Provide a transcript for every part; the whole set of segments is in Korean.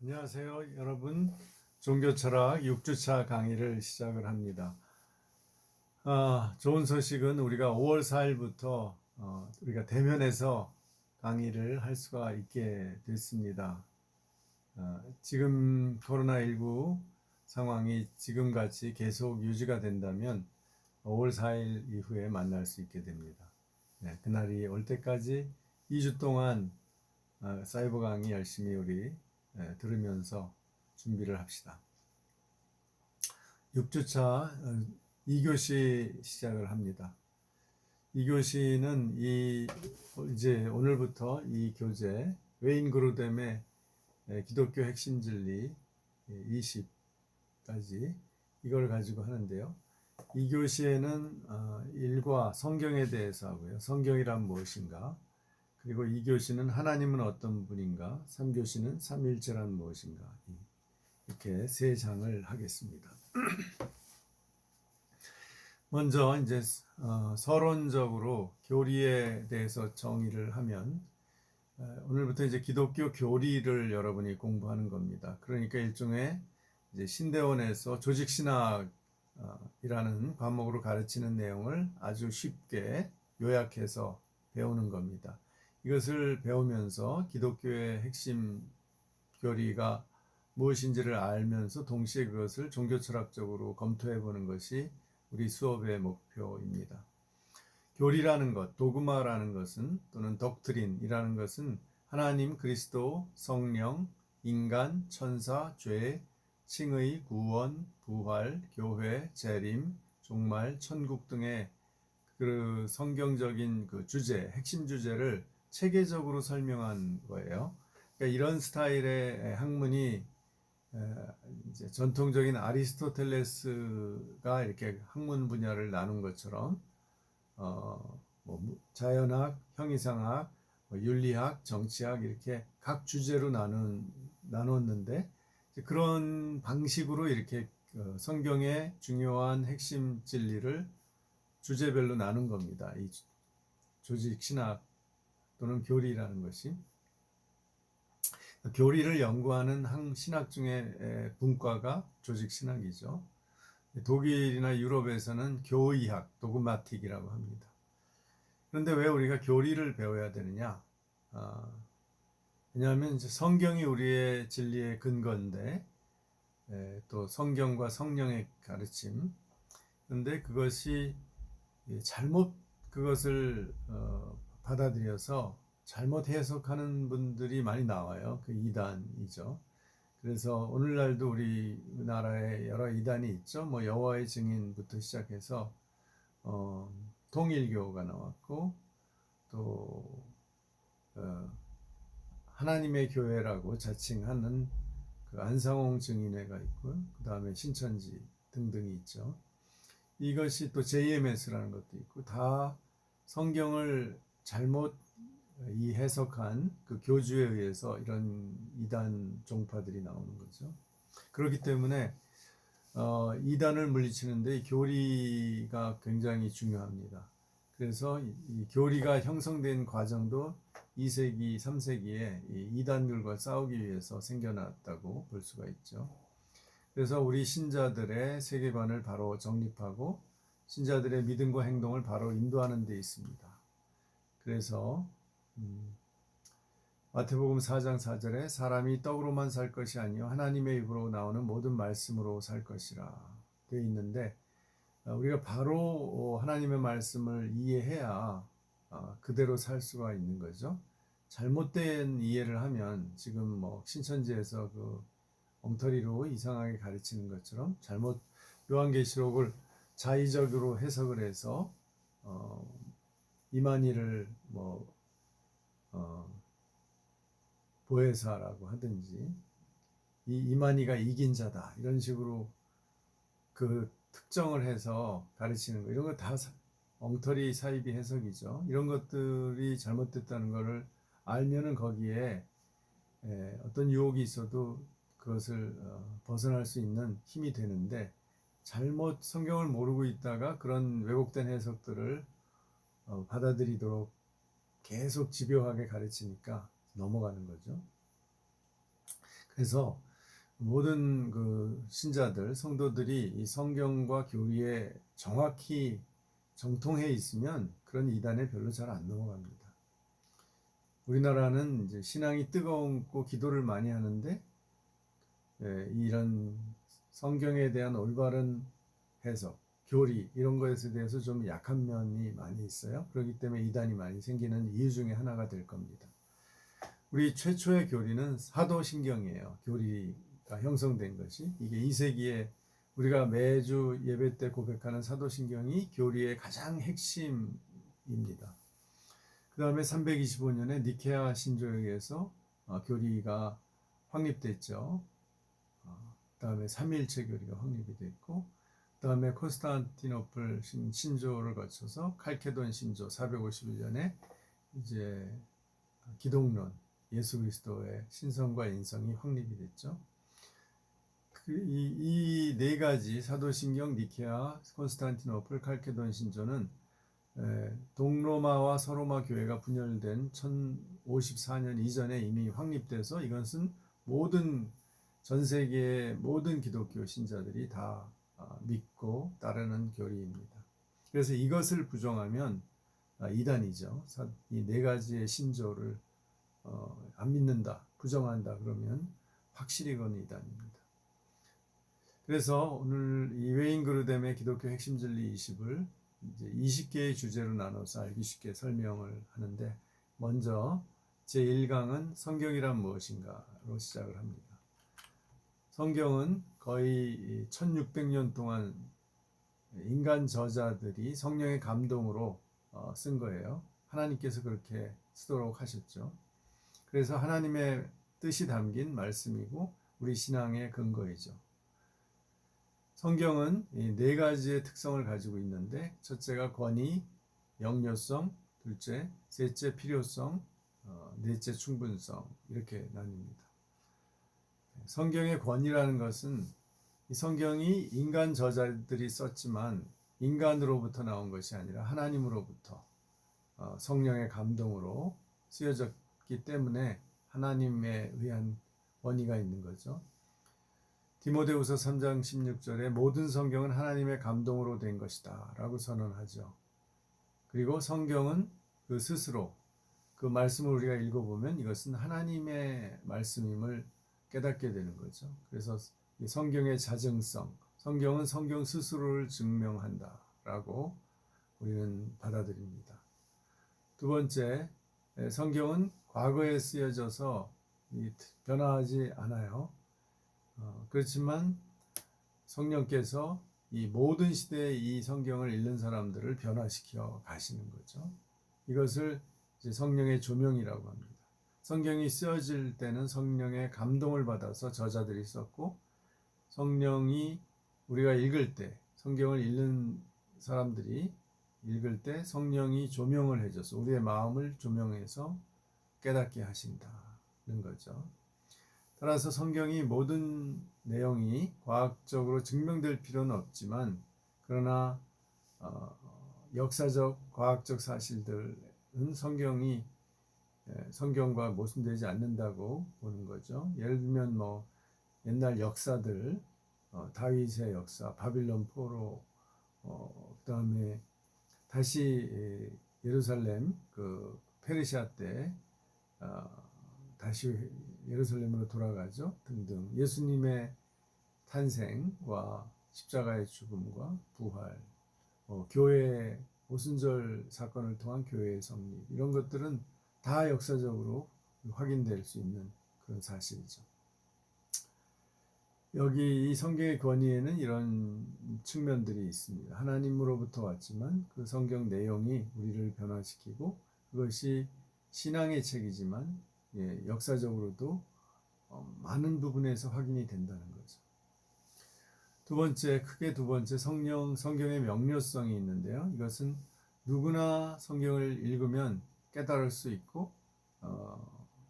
안녕하세요, 여러분. 종교철학 6주차 강의를 시작을 합니다. 좋은 소식은 우리가 5월 4일부터 우리가 대면에서 강의를 할 수가 있게 됐습니다. 지금 코로나19 상황이 지금같이 계속 유지가 된다면 5월 4일 이후에 만날 수 있게 됩니다. 네, 그날이 올 때까지 2주 동안 사이버 강의 열심히 우리 들으면서 준비를 합시다. 6주차 2교시 시작을 합니다. 2교시는 이제 오늘부터 이 교재 웨인 그루뎀의 기독교 핵심 진리 20까지 이걸 가지고 하는데요. 2교시에는 1과 성경에 대해서 하고요. 성경이란 무엇인가? 그리고 2교시는 하나님은 어떤 분인가? 3교시는 삼일체란 무엇인가? 이렇게 세 장을 하겠습니다. 먼저 이제 서론적으로 교리에 대해서 정의를 하면 오늘부터 이제 기독교 교리를 여러분이 공부하는 겁니다. 그러니까 일종의 이제 신대원에서 조직신학이라는 과목으로 가르치는 내용을 아주 쉽게 요약해서 배우는 겁니다. 이것을 배우면서 기독교의 핵심 교리가 무엇인지를 알면서 동시에 그것을 종교철학적으로 검토해 보는 것이 우리 수업의 목표입니다. 교리라는 것, 도그마라는 것은 또는 덕트린이라는 것은 하나님, 그리스도, 성령, 인간, 천사, 죄, 칭의, 구원, 부활, 교회, 재림, 종말, 천국 등의 그 성경적인 그 주제, 핵심 주제를 체계적으로 설명한 거예요. 그러니까 이런 스타일의 학문이 이제 전통적인 아리스토텔레스가 이렇게 학문 분야를 나눈 것처럼 뭐 자연학, 형이상학, 윤리학, 정치학 이렇게 각 주제로 나눴는데 그런 방식으로 이렇게 성경의 중요한 핵심 진리를 주제별로 나눈 겁니다. 이 조직 신학 또는 교리라는 것이 교리를 연구하는 신학 중에 분과가 조직 신학이죠. 독일이나 유럽에서는 교의학, 도그마틱이라고 합니다. 그런데 왜 우리가 교리를 배워야 되느냐? 왜냐하면 이제 성경이 우리의 진리의 근거인데 또 성경과 성령의 가르침. 그런데 그것이 잘못 그것을 받아들여서 잘못 해석하는 분들이 많이 나와요. 그 이단이죠. 그래서 오늘날도 우리나라에 여러 이단이 있죠. 뭐 여호와의 증인부터 시작해서 통일교가 나왔고 또 하나님의 교회라고 자칭하는 그 안상홍 증인회가 있고요. 그 다음에 신천지 등등이 있죠. 이것이 또 JMS라는 것도 있고 다 성경을 잘못 이 해석한 그 교주에 의해서 이런 이단 종파들이 나오는 거죠. 그렇기 때문에 이단을 물리치는데 이 교리가 굉장히 중요합니다. 그래서 이 교리가 형성된 과정도 2세기, 3세기에 이단들과 싸우기 위해서 생겨났다고 볼 수가 있죠. 그래서 우리 신자들의 세계관을 바로 정립하고 신자들의 믿음과 행동을 바로 인도하는 데 있습니다. 그래서 마태복음 4장 4절에 사람이 떡으로만 살 것이 아니요 하나님의 입으로 나오는 모든 말씀으로 살 것이라 되어 있는데 우리가 바로 하나님의 말씀을 이해해야 그대로 살 수가 있는 거죠. 잘못된 이해를 하면 지금 뭐 신천지에서 그 엉터리로 이상하게 가르치는 것처럼 잘못 요한계시록을 자의적으로 해석을 해서 이만희를 뭐 보혜사라고 하든지 이만희가 이긴 자다 이런 식으로 그 특정을 해서 가르치는 거 이런 거 다 엉터리 사이비 해석이죠. 이런 것들이 잘못됐다는 것을 알면은 거기에 어떤 유혹이 있어도 그것을 벗어날 수 있는 힘이 되는데 잘못 성경을 모르고 있다가 그런 왜곡된 해석들을 받아들이도록 계속 집요하게 가르치니까 넘어가는 거죠. 그래서 모든 그 신자들, 성도들이 이 성경과 교리에 정확히 정통해 있으면 그런 이단에 별로 잘 안 넘어갑니다. 우리나라는 이제 신앙이 뜨거웠고 기도를 많이 하는데 이런 성경에 대한 올바른 해석, 교리 이런 것에 대해서 좀 약한 면이 많이 있어요. 그렇기 때문에 이단이 많이 생기는 이유 중에 하나가 될 겁니다. 우리 최초의 교리는 사도신경이에요. 교리가 형성된 것이. 이게 2세기에 우리가 매주 예배 때 고백하는 사도신경이 교리의 가장 핵심입니다. 그 다음에 325년에 니케아 신조에 의해서 교리가 확립됐죠. 그 다음에 삼위일체 교리가 확립이 됐고, 그 다음에 콘스탄티노플 신조를 거쳐서 칼케돈 신조 451년에 이제 기독론, 예수 그리스도의 신성과 인성이 확립이 됐죠. 이 네 가지 사도신경, 니케아, 콘스탄티노플, 칼케돈 신조는 동로마와 서로마 교회가 분열된 1054년 이전에 이미 확립돼서 이것은 모든 전 세계의 모든 기독교 신자들이 다 믿고 따르는 교리입니다. 그래서 이것을 부정하면 이단이죠. 이 네 가지의 신조를 안 믿는다, 부정한다 그러면 확실히 그건 이단입니다. 그래서 오늘 이 웨인그루뎀의 기독교 핵심 진리 20을 이제 20개의 주제로 나눠서 알기 쉽게 설명을 하는데, 먼저 제1강은 성경이란 무엇인가로 시작을 합니다. 성경은 거의 1600년 동안 인간 저자들이 성령의 감동으로 쓴 거예요. 하나님께서 그렇게 쓰도록 하셨죠. 그래서 하나님의 뜻이 담긴 말씀이고 우리 신앙의 근거이죠. 성경은 이 네 가지의 특성을 가지고 있는데, 첫째가 권위, 영려성, 둘째, 셋째 필요성, 넷째 충분성, 이렇게 나뉩니다. 성경의 권위라는 것은 이 성경이 인간 저자들이 썼지만 인간으로부터 나온 것이 아니라 하나님으로부터 성령의 감동으로 쓰여졌기 때문에 하나님에 의한 권위가 있는 거죠. 디모데후서 3장 16절에 모든 성경은 하나님의 감동으로 된 것이다 라고 선언하죠. 그리고 성경은 그 스스로 그 말씀을 우리가 읽어보면 이것은 하나님의 말씀임을 깨닫게 되는 거죠. 그래서 성경의 자증성, 성경은 성경 스스로를 증명한다 라고 우리는 받아들입니다. 두 번째, 성경은 과거에 쓰여져서 변화하지 않아요. 그렇지만 성령께서 이 모든 시대에 이 성경을 읽는 사람들을 변화시켜 가시는 거죠. 이것을 이제 성령의 조명이라고 합니다. 성경이 쓰여질 때는 성령의 감동을 받아서 저자들이 썼고, 성령이 우리가 읽을 때, 성경을 읽는 사람들이 읽을 때 성령이 조명을 해줘서 우리의 마음을 조명해서 깨닫게 하신다는 거죠. 따라서 성경이 모든 내용이 과학적으로 증명될 필요는 없지만, 그러나 역사적, 과학적 사실들은 성경과 모순되지 않는다고 보는 거죠. 예를 들면 옛날 역사들, 다윗의 역사, 바빌론 포로, 그다음에 다시 예루살렘 그 페르시아 때 다시 예루살렘으로 돌아가죠. 등등 예수님의 탄생과 십자가의 죽음과 부활, 교회 오순절 사건을 통한 교회의 성립, 이런 것들은 다 역사적으로 확인될 수 있는 그런 사실이죠. 여기 이 성경의 권위에는 이런 측면들이 있습니다. 하나님으로부터 왔지만 그 성경 내용이 우리를 변화시키고, 그것이 신앙의 책이지만 역사적으로도 많은 부분에서 확인이 된다는 거죠. 크게 두 번째, 성경의 명료성이 있는데요. 이것은 누구나 성경을 읽으면 깨달을 수 있고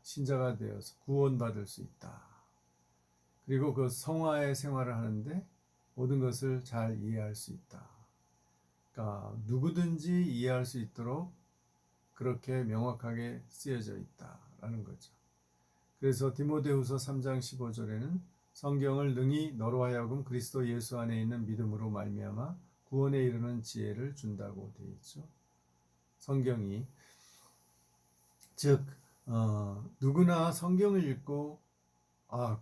신자가 되어서 구원받을 수 있다. 그리고 그 성화의 생활을 하는데 모든 것을 잘 이해할 수 있다. 그러니까 누구든지 이해할 수 있도록 그렇게 명확하게 쓰여져 있다라는 거죠. 그래서 디모데후서 3장 15절에는 성경을 능히 너로 하여금 그리스도 예수 안에 있는 믿음으로 말미암아 구원에 이르는 지혜를 준다고 되어 있죠. 성경이 즉 누구나 성경을 읽고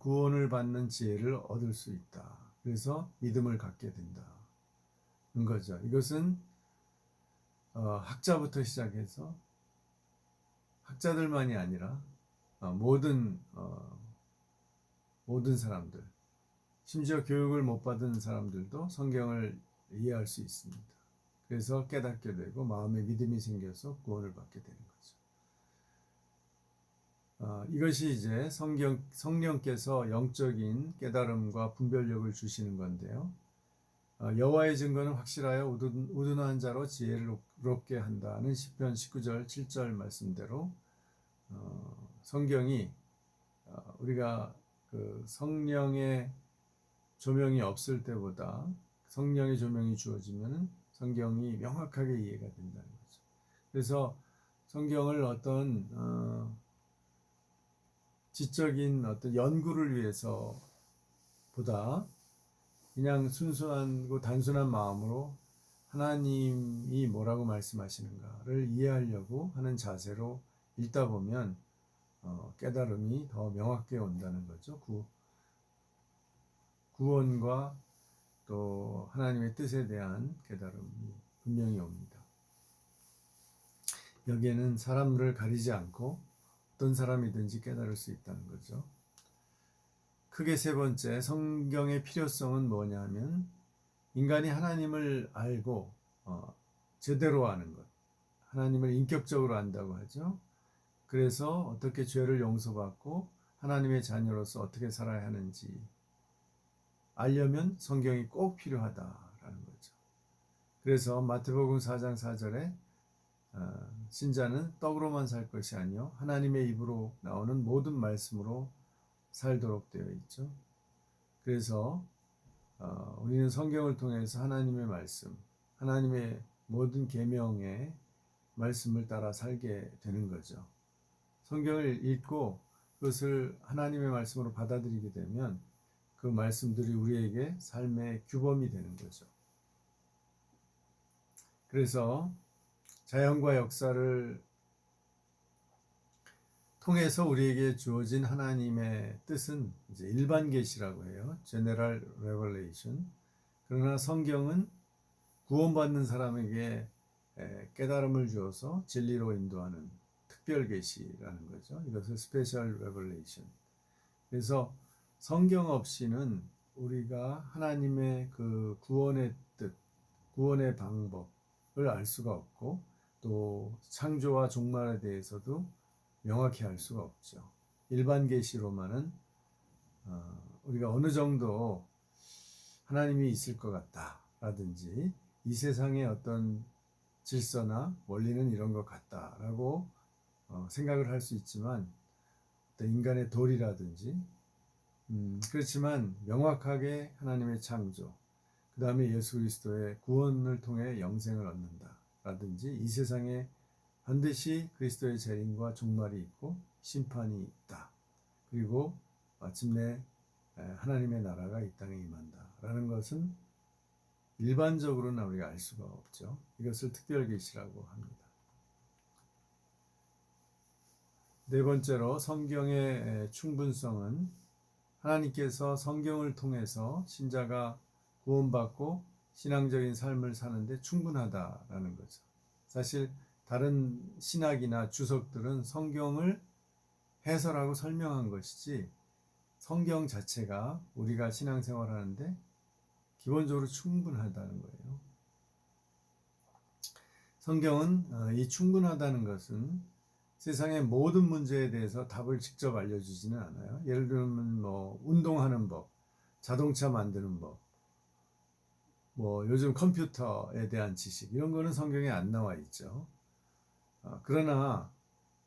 구원을 받는 지혜를 얻을 수 있다. 그래서 믿음을 갖게 된다는 거죠. 이것은 학자부터 시작해서 학자들만이 아니라 모든 사람들, 심지어 교육을 못 받은 사람들도 성경을 이해할 수 있습니다. 그래서 깨닫게 되고 마음에 믿음이 생겨서 구원을 받게 되는 거죠. 이것이 이제 성령께서 영적인 깨달음과 분별력을 주시는 건데요. 여호와의 증거는 확실하여 우둔한 자로 지혜롭게 한다는 시편 19절 7절 말씀대로 성경이 우리가 그 성령의 조명이 없을 때보다 성령의 조명이 주어지면 성경이 명확하게 이해가 된다는 거죠. 그래서 성경을 어떤 지적인 어떤 연구를 위해서 보다 그냥 순수하고 단순한 마음으로 하나님이 뭐라고 말씀하시는가를 이해하려고 하는 자세로 읽다 보면 깨달음이 더 명확하게 온다는 거죠. 구원과 또 하나님의 뜻에 대한 깨달음이 분명히 옵니다. 여기에는 사람들을 가리지 않고 어떤 사람이든지 깨달을 수 있다는 거죠. 크게 세 번째, 성경의 필요성은 뭐냐면 인간이 하나님을 알고 제대로 아는 것, 하나님을 인격적으로 안다고 하죠. 그래서 어떻게 죄를 용서받고 하나님의 자녀로서 어떻게 살아야 하는지 알려면 성경이 꼭 필요하다라는 거죠. 그래서 마태복음 4장 4절에 신자는 떡으로만 살 것이 아니요 하나님의 입으로 나오는 모든 말씀으로 살도록 되어 있죠. 그래서 우리는 성경을 통해서 하나님의 말씀, 하나님의 모든 계명의 말씀을 따라 살게 되는 거죠. 성경을 읽고 그것을 하나님의 말씀으로 받아들이게 되면 그 말씀들이 우리에게 삶의 규범이 되는 거죠. 그래서 자연과 역사를 통해서 우리에게 주어진 하나님의 뜻은 이제 일반 계시라고 해요. General Revelation. 그러나 성경은 구원받는 사람에게 깨달음을 주어서 진리로 인도하는 특별 계시라는 거죠. 이것을 Special Revelation. 그래서 성경 없이는 우리가 하나님의 그 구원의 뜻, 구원의 방법을 알 수가 없고 또 창조와 종말에 대해서도 명확히 알 수가 없죠. 일반 계시로만은 우리가 어느 정도 하나님이 있을 것 같다라든지 이 세상의 어떤 질서나 원리는 이런 것 같다라고 생각을 할 수 있지만 어떤 인간의 도리라든지 그렇지만 명확하게 하나님의 창조 그 다음에 예수 그리스도의 구원을 통해 영생을 얻는다라든지 이 세상에 반드시 그리스도의 재림과 종말이 있고 심판이 있다. 그리고 마침내 하나님의 나라가 이 땅에 임한다라는 것은 일반적으로는 우리가 알 수가 없죠. 이것을 특별 계시라고 합니다. 네 번째로 성경의 충분성은 하나님께서 성경을 통해서 신자가 구원받고 신앙적인 삶을 사는데 충분하다라는 거죠. 사실 다른 신학이나 주석들은 성경을 해설하고 설명한 것이지 성경 자체가 우리가 신앙생활하는데 기본적으로 충분하다는 거예요. 성경은 이 충분하다는 것은 세상의 모든 문제에 대해서 답을 직접 알려주지는 않아요. 예를 들면 운동하는 법, 자동차 만드는 법, 요즘 컴퓨터에 대한 지식 이런 거는 성경에 안 나와 있죠. 그러나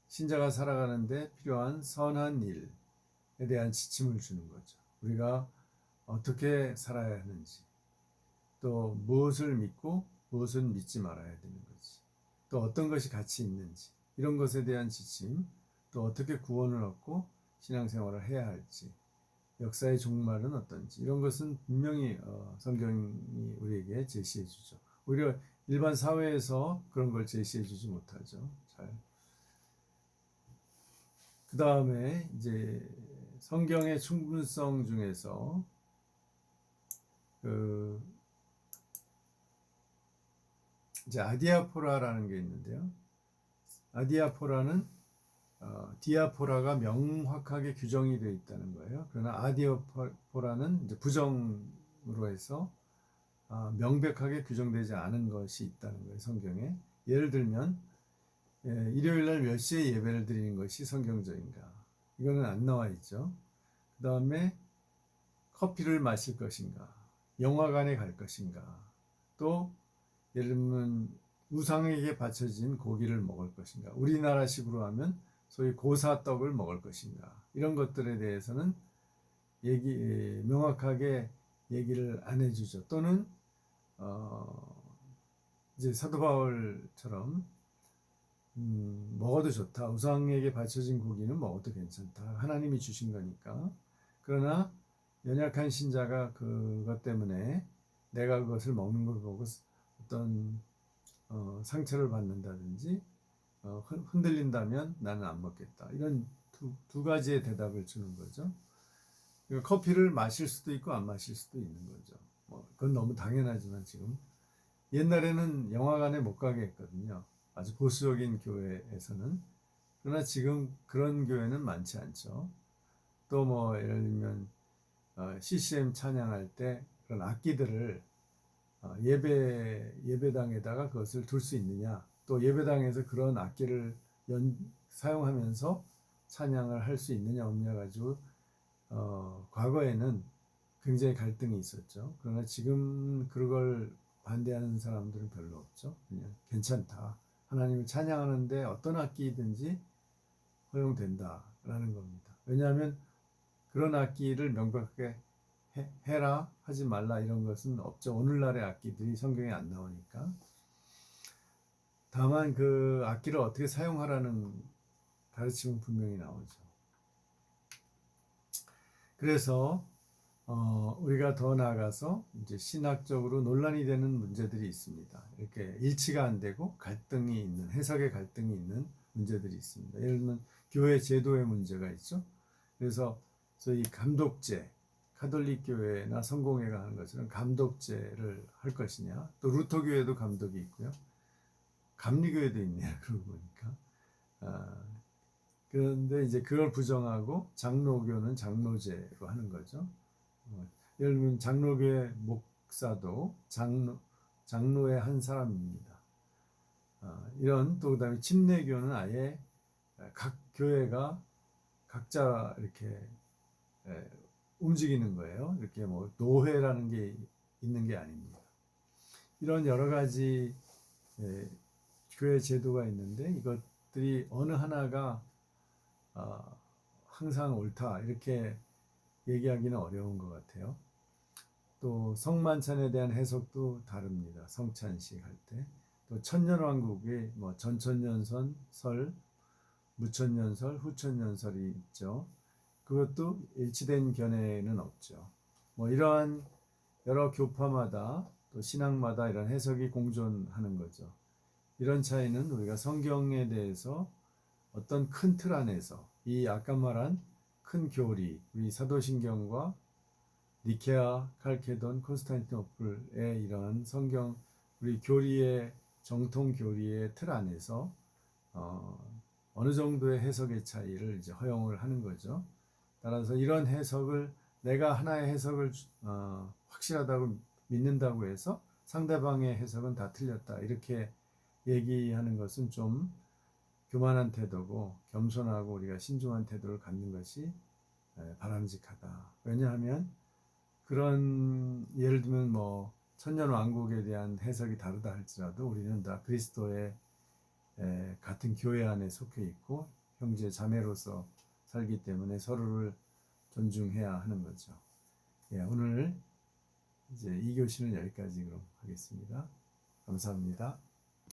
신자가 살아가는데 필요한 선한 일에 대한 지침을 주는 거죠. 우리가 어떻게 살아야 하는지, 또 무엇을 믿고 무엇을 믿지 말아야 되는 거지, 또 어떤 것이 가치 있는지 이런 것에 대한 지침, 또 어떻게 구원을 얻고 신앙생활을 해야 할지, 역사의 종말은 어떤지, 이런 것은 분명히 성경이 우리에게 제시해 주죠. 오히려 일반 사회에서 그런 걸 제시해 주지 못하죠. 잘. 그 다음에 이제 성경의 충분성 중에서 그 이제 아디아포라라는 게 있는데요. 아디아포라는 디아포라가 명확하게 규정이 되어 있다는 거예요. 그러나 아디아포라는 이제 부정으로 해서 명백하게 규정되지 않은 것이 있다는 거예요. 성경에. 예를 들면 일요일 날 몇 시에 예배를 드리는 것이 성경적인가? 이거는 안 나와 있죠. 그 다음에 커피를 마실 것인가? 영화관에 갈 것인가? 또 예를 들면 우상에게 바쳐진 고기를 먹을 것인가? 우리나라식으로 하면 소위 고사떡을 먹을 것인가? 이런 것들에 대해서는 명확하게 얘기를 안 해주죠. 또는 이제 사도 바울처럼 먹어도 좋다. 우상에게 바쳐진 고기는 먹어도 괜찮다. 하나님이 주신 거니까. 그러나 연약한 신자가 그것 때문에 내가 그것을 먹는 걸 보고 어떤 상처를 받는다든지 흔들린다면 나는 안 먹겠다. 이런 두 가지의 대답을 주는 거죠. 그러니까 커피를 마실 수도 있고 안 마실 수도 있는 거죠. 그건 너무 당연하지만 지금 옛날에는 영화관에 못 가게 했거든요. 아주 보수적인 교회에서는. 그러나 지금 그런 교회는 많지 않죠. 또 뭐 예를 들면 CCM 찬양할 때 그런 악기들을 예배당에다가 그것을 둘 수 있느냐, 또 예배당에서 그런 악기를 사용하면서 찬양을 할 수 있느냐 없냐 가지고 과거에는 굉장히 갈등이 있었죠. 그러나 지금 그걸 반대하는 사람들은 별로 없죠. 그냥 괜찮다. 하나님을 찬양하는데 어떤 악기든지 허용된다라는 겁니다. 왜냐하면 그런 악기를 명백하게 해라 하지 말라 이런 것은 없죠. 오늘날의 악기들이 성경에 안 나오니까. 다만 그 악기를 어떻게 사용하라는 가르침은 분명히 나오죠. 그래서 우리가 더 나아가서 이제 신학적으로 논란이 되는 문제들이 있습니다. 이렇게 일치가 안 되고 갈등이 있는, 해석의 갈등이 있는 문제들이 있습니다. 예를 들면 교회 제도의 문제가 있죠. 그래서 소위 감독제, 가톨릭 교회나 성공회가 하는 것처럼 감독제를 할 것이냐, 또 루터 교회도 감독이 있고요, 감리교회도 있네요. 그러고 보니까. 그런데 이제 그걸 부정하고 장로교는 장로제로 하는 거죠. 예를 들면 장로교회 목사도 장로의 한 사람입니다. 이런 또 그다음에 침례교는 아예 각 교회가 각자 이렇게 움직이는 거예요. 이렇게 뭐 노회라는 게 있는 게 아닙니다. 이런 여러 가지 교회 제도가 있는데 이것들이 어느 하나가 항상 옳다 이렇게 얘기하기는 어려운 것 같아요. 또 성만찬에 대한 해석도 다릅니다. 성찬식 할 때. 또 천년왕국의 뭐 전천년선, 설, 무천년설, 후천년설이 있죠. 그것도 일치된 견해는 없죠. 뭐 이러한 여러 교파마다 또 신앙마다 이런 해석이 공존하는 거죠. 이런 차이는 우리가 성경에 대해서 어떤 큰 틀 안에서 이 아까 말한 큰 교리, 우리 사도신경과 니케아, 칼케돈, 콘스탄티노플의 이런 성경 우리 교리의 정통 교리의 틀 안에서 어느 정도의 해석의 차이를 이제 허용을 하는 거죠. 따라서 이런 해석을 내가 하나의 해석을 확실하다고 믿는다고 해서 상대방의 해석은 다 틀렸다 이렇게 얘기하는 것은 좀 교만한 태도고 겸손하고 우리가 신중한 태도를 갖는 것이 바람직하다. 왜냐하면 그런 예를 들면 뭐 천년왕국에 대한 해석이 다르다 할지라도 우리는 다 그리스도의 같은 교회 안에 속해 있고 형제 자매로서 살기 때문에 서로를 존중해야 하는 거죠. 오늘 이제 이 교시는 여기까지 그럼 하겠습니다. 감사합니다.